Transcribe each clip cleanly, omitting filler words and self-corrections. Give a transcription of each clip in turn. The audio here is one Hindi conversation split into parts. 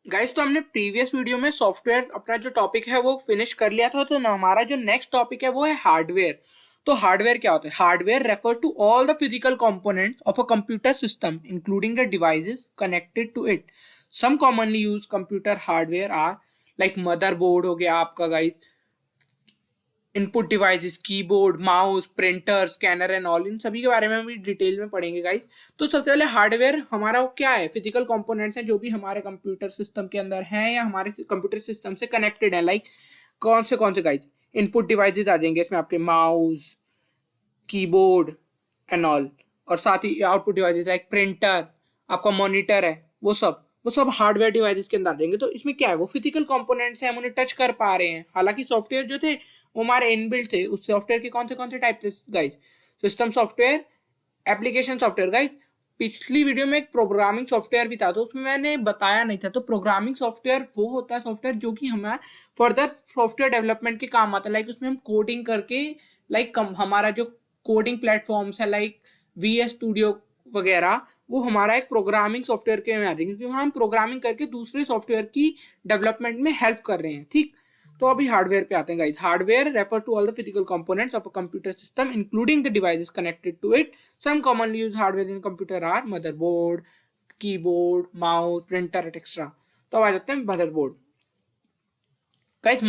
गाइस, तो हमने प्रीवियस वीडियो में सॉफ्टवेयर अपना जो टॉपिक है वो फिनिश कर लिया था। तो ना हमारा जो नेक्स्ट टॉपिक है वो है हार्डवेयर। तो हार्डवेयर क्या होता है? Hardware refer to all the physical components of a computer system including the devices connected to it. Some commonly use computer hardware are like motherboard हो गया आपका guys, input devices, keyboard, mouse, printer, scanner and all. इन सभी के बारे में हम डिटेल में पढ़ेंगे गाइस। तो सबसे पहले हार्डवेयर हमारा वो क्या है? फिजिकल कंपोनेंट्स हैं जो भी हमारे कंप्यूटर सिस्टम के अंदर हैं या हमारे कंप्यूटर सिस्टम से कनेक्टेड है। लाइक कौन से गाइस? इनपुट डिवाइसेस आ जाएंगे इसमें, आपके माउस, कीबोर्ड एंड ऑल। और साथ ही आउटपुट डिवाइसेस लाइक प्रिंटर, आपका मॉनिटर है, वो सब हार्डवेयर डिवाइसेस के अंदर आ जाएंगे। तो इसमें क्या है? वो फिजिकल कंपोनेंट्स हैं, हम उन्हें टच कर पा रहे हैं। हालांकि सॉफ्टवेयर जो थे वो हमारे इनबिल्ट थे। उस सॉफ्टवेयर के कौन से टाइप थे guys? System software, application software. Guys, पिछली वीडियो में एक प्रोग्रामिंग सॉफ्टवेयर भी था, तो उसमें मैंने बताया नहीं था। तो प्रोग्रामिंग सॉफ्टवेयर वो होता है सॉफ्टवेयर जो कि हमारा फर्दर सॉफ्टवेयर डेवलपमेंट के काम आता है। लाइक उसमें हम कोडिंग करके, लाइक हमारा जो कोडिंग प्लेटफॉर्म्स है लाइक VS स्टूडियो वगैरह, वो हमारा एक प्रोग्रामिंग सॉफ्टवेयर के में आ जाएंगे, क्योंकि वहाँ हम प्रोग्रामिंग करके दूसरे सॉफ्टवेयर की डेवलपमेंट में हेल्प कर रहे हैं। ठीक, तो अभी हार्डवेयर पे आते हैं guys. Hardware refer to all the physical components of a computer system including the devices connected to it. Some commonly use hardware in computer are motherboard, keyboard, mouse, printer etcetera. तो अब आ जाते हैं motherboard. Guys,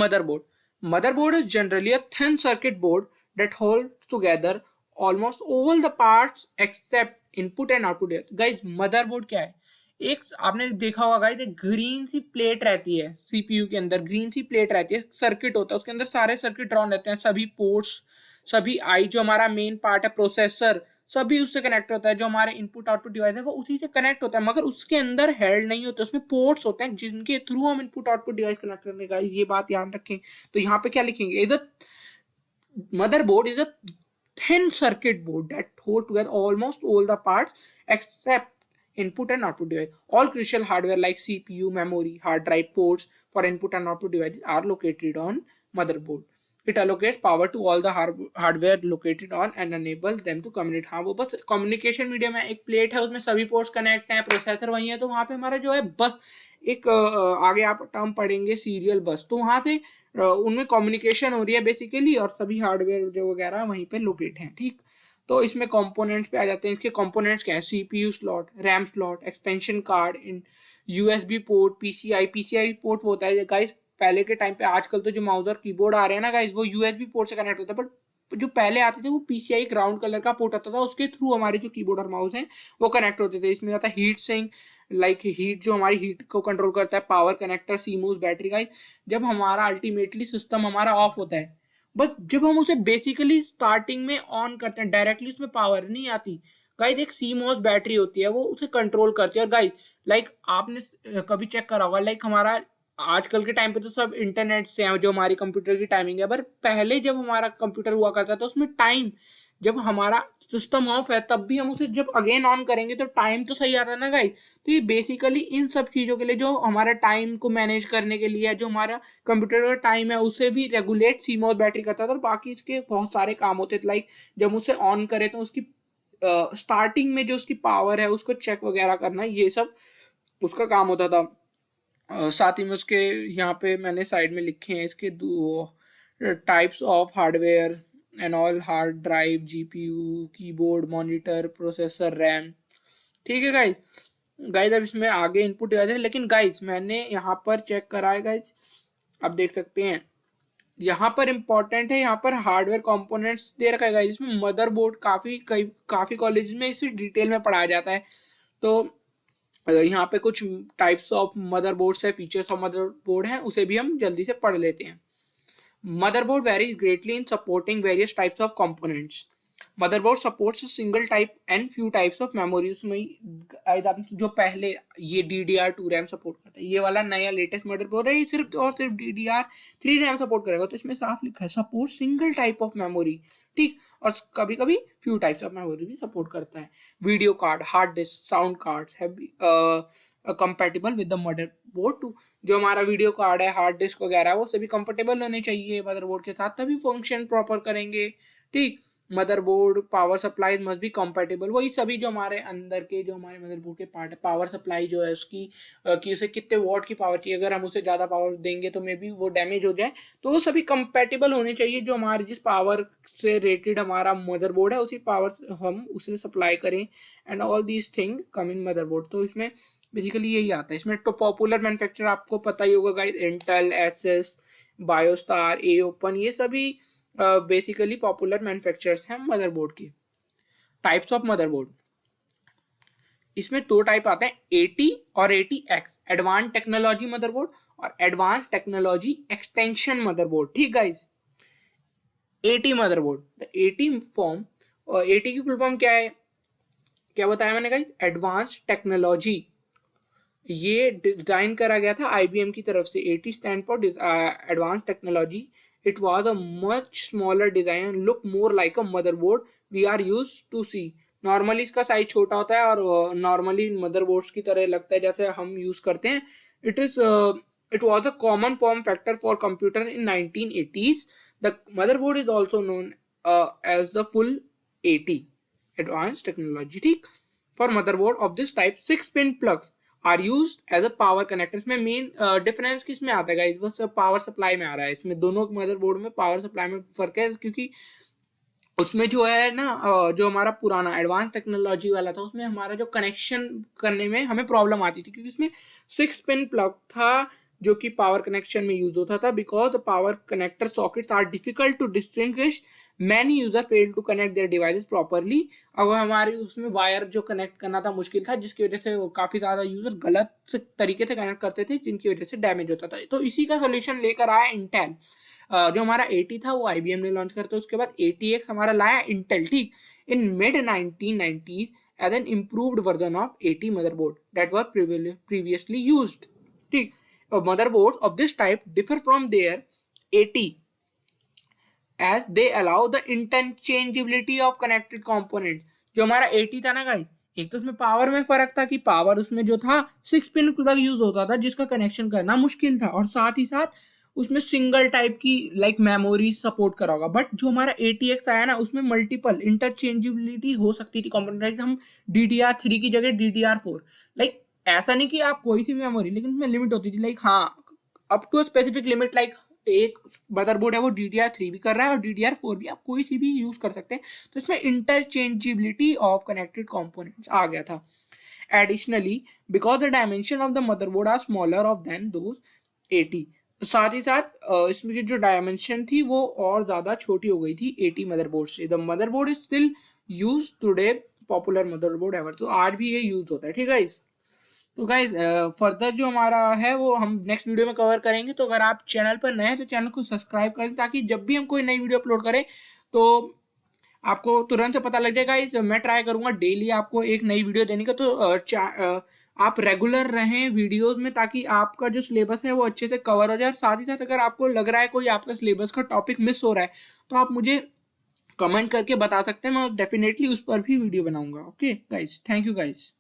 motherboard is generally a thin circuit board that holds together almost all the parts except input and output। Guys, motherboard क्या है? एक आपने देखा होगा गाइस, एक ग्रीन सी प्लेट रहती है CPU के अंदर। ग्रीन सी प्लेट रहती है, सर्किट होता है उसके अंदर, सारे सर्किट राउंड रहते हैं, सभी पोर्ट्स, सभी आई जो हमारा मेन पार्ट है प्रोसेसर, सभी उससे कनेक्ट होता है। जो हमारे इनपुट आउटपुट डिवाइस है वो उसी से कनेक्ट होता है, मगर उसके अंदर हेल्ड नहीं होते, उसमें पोर्ट्स होते हैं जिनके थ्रू हम इनपुट आउटपुट डिवाइस कनेक्ट करने का, ये बात याद रखें। तो यहाँ पे क्या लिखेंगे? Is a motherboard is a thin circuit board that hold together almost all the parts except input and output device. All crucial hardware like CPU, memory, hard drive ports for input and output devices are located on motherboard. It allocates power to all the hardware located on and enable them to communicate। हाँ, वो बस कम्युनिकेशन मीडियम है। एक प्लेट है, उसमें सभी पोर्ट्स कनेक्ट हैं, प्रोसेसर वही है। तो वहाँ पे हमारा जो है बस एक आगे आप टर्म पढ़ेंगे सीरियल बस, तो वहाँ से उनमें कम्युनिकेशन हो रही है बेसिकली, और सभी हार्डवेयर जो वगैरह वहीं पे लोकेट हैं। ठीक, तो इसमें कंपोनेंट्स पे आ जाते हैं। इसके कंपोनेंट्स क्या है? CPU slot, RAM slot, expansion card, इन USB पोर्ट, PCI पोर्ट वो होता है गाइस पहले के टाइम पे। आजकल तो जो माउस और कीबोर्ड आ रहे हैं ना गाइस, वो USB पोर्ट से कनेक्ट होता है, बट जो पहले आते थे वो PCI एक राउंड कलर का पोर्ट आता था, उसके थ्रू हमारे जो कीबोर्ड और माउस हैं वो कनेक्ट होते थे। इसमें आता है हीट सिंक, लाइक हीट जो हमारी हीट को कंट्रोल करता है, power connector, CMOS battery. Guys, जब हमारा अल्टीमेटली सिस्टम हमारा ऑफ होता है, बस जब हम उसे बेसिकली स्टार्टिंग में ऑन करते हैं, डायरेक्टली उसमें पावर नहीं आती गाइस, एक सीमोस बैटरी होती है, वो उसे कंट्रोल करती है। और गाइस, लाइक आपने कभी चेक करा होगा, लाइक हमारा आजकल के टाइम पे तो सब इंटरनेट से है जो हमारी कंप्यूटर की टाइमिंग है, पर पहले जब हमारा कंप्यूटर हुआ करता था उसमें टाइम, जब हमारा सिस्टम ऑफ है तब भी हम उसे जब अगेन ऑन करेंगे तो टाइम तो सही आता है ना गाइस। तो ये बेसिकली इन सब चीज़ों के लिए, जो हमारा टाइम को मैनेज करने के लिए, जो हमारा कंप्यूटर का टाइम है उसे भी रेगुलेट सीमोस बैटरी करता था। और बाकी इसके बहुत सारे काम होते थे, लाइक जब उसे ऑन करें तो उसकी स्टार्टिंग में जो उसकी पावर है उसको चेक वगैरह करना, ये सब उसका काम होता था। साथ ही में उसके यहाँ पे मैंने साइड में लिखे हैं इसके दो types of hardware and all: hard drive, GPU, keyboard, monitor, processor, RAM. ठीक है गाइज। गाइज, अब इसमें आगे इनपुट डिवाइस है, लेकिन गाइज मैंने यहाँ पर चेक करा है गाइज, आप देख सकते हैं यहाँ पर इंपॉर्टेंट है, यहाँ पर हार्डवेयर कंपोनेंट्स दे रखा है गाइज। इसमें मदरबोर्ड काफ़ी कॉलेज में इसे डिटेल में पढ़ाया जाता है। तो यहाँ पे कुछ टाइप्स ऑफ मदरबोर्ड्स है, फीचर्स ऑफ मदरबोर्ड है, उसे भी हम जल्दी से पढ़ लेते हैं। Motherboard varies greatly in supporting various types of components. Motherboard supports a single type and few types of memory। उसमें जो पहले ये DDR2 रैम सपोर्ट करता है, ये वाला नया लेटेस्ट मदरबोर्ड है, ये सिर्फ और सिर्फ DDR3 रैम सपोर्ट करेगा। तो इसमें साफ लिखा है support single type of memory. ठीक, और कभी कभी फ्यू टाइप्स ऑफ मेमोरी भी सपोर्ट करता है। Video card, hard disk, sound card है compatible with the motherboard too. जो हमारा वीडियो कार्ड है, हार्ड डिस्क वगैरह, वो सभी कंफर्टेबल होने चाहिए मदरबोर्ड के साथ, तभी फंक्शन प्रॉपर करेंगे। ठीक, motherboard power supply must be compatible, वही सभी जो हमारे अंदर के जो हमारे मदरबोर्ड के पार्ट है, पावर सप्लाई जो है उसकी कि उसे कितने वॉट की पावर चाहिए, अगर हम उसे ज़्यादा पावर देंगे तो मे बी वो डैमेज हो जाए, तो वो सभी कंपैटिबल होने चाहिए, जो हमारे जिस पावर से रेटेड हमारा मदरबोर्ड है उसी पावर से हम उसे सप्लाई करें, and all these thing come in motherboard. तो इसमें बेसिकली यही आता है। इसमें तो पॉपुलर मैन्युफैक्चरर आपको पता ही होगा गाइस, इंटेल, एसएस, बायोस्टार, ए ओपन, ये सभी बेसिकली पॉपुलर मैन्युफैक्चरर्स हैं मदरबोर्ड की। टाइप्स ऑफ मदरबोर्ड, इसमें दो टाइप आते हैं, एटी और एटीएक्स, एडवांस टेक्नोलॉजी मदरबोर्ड और एडवांस टेक्नोलॉजी एक्सटेंशन मदरबोर्ड। ठीक guys, eighty motherboard, the eighty form, और एटी की फुल फॉर्म क्या है, क्या बताया मैंने गाइस, एडवांस टेक्नोलॉजी। ये डिजाइन करा गया था आईबीएम की तरफ से। Eighty stand for advance technology. It was a much smaller design and look more like a motherboard we are used to see. Normally इसका साइज छोटा होता है और नॉर्मली मदरबोर्ड्स की तरह लगता है जैसे हम यूज करते हैं। It was a common form factor for computer in 1980s। The motherboard is also known as the full AT advance technology. ठीक, for motherboard of this type 6 pin plugs are used as a power connector. इसमें मेन डिफरेंस किस में आता है गाइस, बस पावर सप्लाई में आ रहा है। इसमें दोनों मदरबोर्ड में पावर सप्लाई में फर्क है, क्योंकि उसमें जो है ना जो हमारा पुराना एडवांस टेक्नोलॉजी वाला था उसमें हमारा जो कनेक्शन करने में हमें प्रॉब्लम आती थी, क्योंकि उसमें 6 पिन प्लग था जो कि पावर कनेक्शन में यूज होता था। Because the power connector sockets are difficult to distinguish, many user fail to connect their devices properly. अब हमारे उसमें वायर जो कनेक्ट करना था मुश्किल था, जिसकी वजह से काफ़ी ज़्यादा यूजर गलत तरीके से कनेक्ट करते थे, जिनकी वजह से डैमेज होता था। तो इसी का सोल्यूशन लेकर आया इंटेल। जो हमारा 80 था वो आईबीएम ने लॉन्च करता, उसके बाद 80X हमारा लाया इंटेल। ठीक, in mid 1990s as an improved version of 80 motherboard that were previously used. ठीक, motherboard of this type differ from their 80 as they allow the interchangeability of connected components। जो हमारा 80 था ना गाइस, एक तो उसमें पावर में फर्क था कि पावर उसमें जो था 6 पिन प्लग यूज होता था जिसका कनेक्शन करना मुश्किल था, और साथ ही साथ उसमें सिंगल टाइप की लाइक मेमोरी सपोर्ट करा होगा। बट जो हमारा 80X आया ना उसमें मल्टीपल इंटरचेंजेबिलिटी हो सकती थी कंपोनेंट, लाइक हम DDR3 की जगह DDR4, लाइक ऐसा नहीं कि आप कोई सी भी मेमोरी, लेकिन उसमें लिमिट होती थी, लाइक हाँ up to specific limit, like एक मदरबोर्ड है वो DDR3 भी कर रहा है और DDR4 भी, आप कोई सी भी यूज कर सकते हैं। तो इसमें इंटरचेंजेबिलिटी ऑफ कनेक्टेड कंपोनेंट्स आ गया था। Additionally because the dimension of the motherboard are smaller of than those 80, साथ ही साथ इसमें की जो डायमेंशन थी वो और ज़्यादा छोटी हो गई थी 80 मदरबोर्ड से। The motherboard is still use today, popular motherboard ever. तो आज भी ये यूज होता है। ठीक है गाइस, तो गाइस फर्दर जो हमारा है वो हम नेक्स्ट वीडियो में कवर करेंगे। तो अगर आप चैनल पर नए हैं तो चैनल को सब्सक्राइब करें, ताकि जब भी हम कोई नई वीडियो अपलोड करें तो आपको तुरंत से पता लग जाएगा। इस मैं ट्राई करूंगा डेली आपको एक नई वीडियो देने का, तो आप रेगुलर रहें वीडियोस में, ताकि आपका जो सिलेबस है वो अच्छे से कवर हो जाए। साथ ही साथ अगर आपको लग रहा है कोई आपका सिलेबस का टॉपिक मिस हो रहा है तो आप मुझे कमेंट करके बता सकते हैं, मैं डेफिनेटली उस पर भी वीडियो बनाऊंगा। Okay guys, thank you guys.